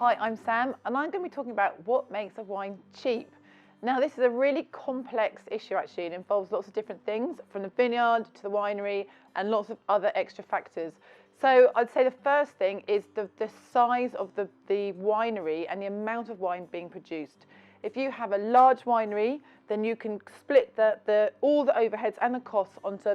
Hi, I'm Sam, and I'm going to be talking about what makes a wine cheap. Now, this is a really complex issue actually. It involves lots of different things, from the vineyard to the winery and lots of other extra factors. So I'd say the first thing is the size of the winery and the amount of wine being produced. If you have a large winery, then you can split all the overheads and the costs onto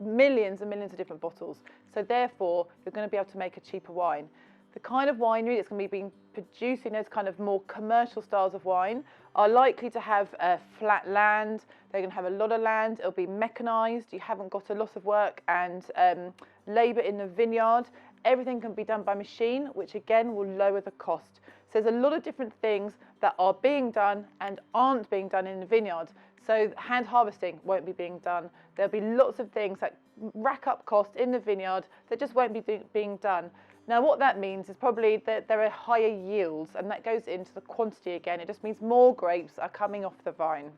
millions and millions of different bottles. So therefore, you're going to be able to make a cheaper wine. The kind of winery that's going to be producing those kind of more commercial styles of wine are likely to have flat land. They're going to have a lot of land. It'll be mechanised. You haven't got a lot of work and labour in the vineyard. Everything can be done by machine, which again will lower the cost. So there's a lot of different things that are being done and aren't being done in the vineyard. So hand harvesting won't be being done. There'll be lots of things that rack up cost in the vineyard that just won't be being done. Now, what that means is probably that there are higher yields, and that goes into the quantity again. It just means more grapes are coming off the vine.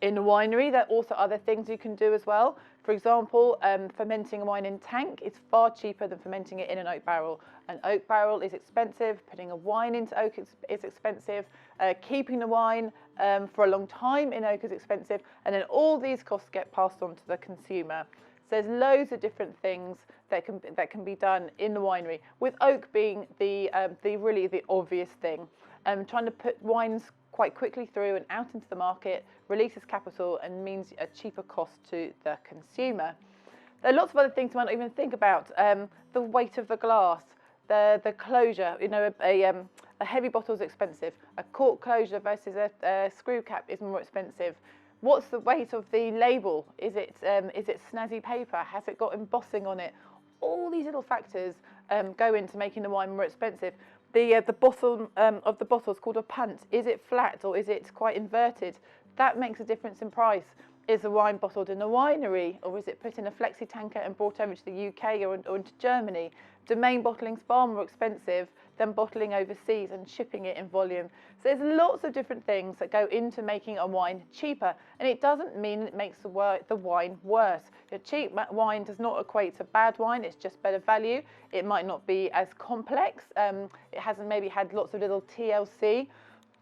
In the winery, there are also other things you can do as well. For example, fermenting a wine in tank is far cheaper than fermenting it in an oak barrel. An oak barrel is expensive, putting a wine into oak is expensive, keeping the wine for a long time in oak is expensive, and then all these costs get passed on to the consumer. So there's loads of different things that can be done in the winery, with oak being the really the obvious thing. Trying to put wines quite quickly through and out into the market releases capital and means a cheaper cost to the consumer. There are lots of other things you might not even think about. The weight of the glass, the closure. You know, a heavy bottle is expensive. A cork closure versus a screw cap is more expensive. What's the weight of the label? Is it snazzy paper? Has it got embossing on it? All these little factors go into making the wine more expensive. The bottom of the bottle is called a punt. Is it flat or is it quite inverted? That makes a difference in price. Is the wine bottled in a winery, or is it put in a flexi tanker and brought over to the UK or into Germany? Domain bottling's far more expensive than bottling overseas and shipping it in volume. So there's lots of different things that go into making a wine cheaper, and it doesn't mean it makes the wine worse. A cheap wine does not equate to bad wine, it's just better value. It might not be as complex, it hasn't maybe had lots of little TLC.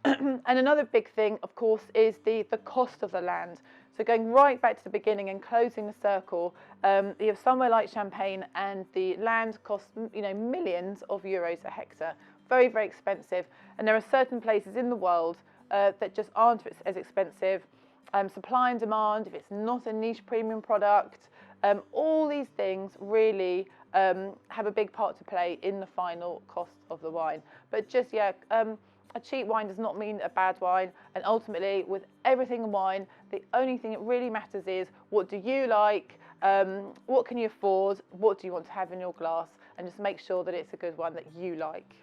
And another big thing, of course, is the cost of the land. So going right back to the beginning and closing the circle, you have somewhere like Champagne, and the land costs, millions of euros a hectare. Very, very expensive. And there are certain places in the world that just aren't as expensive. Supply and demand, if it's not a niche premium product, all these things really have a big part to play in the final cost of the wine. But just, a cheap wine does not mean a bad wine, and ultimately with everything in wine, the only thing that really matters is what do you like, what can you afford, what do you want to have in your glass, and just make sure that it's a good one that you like.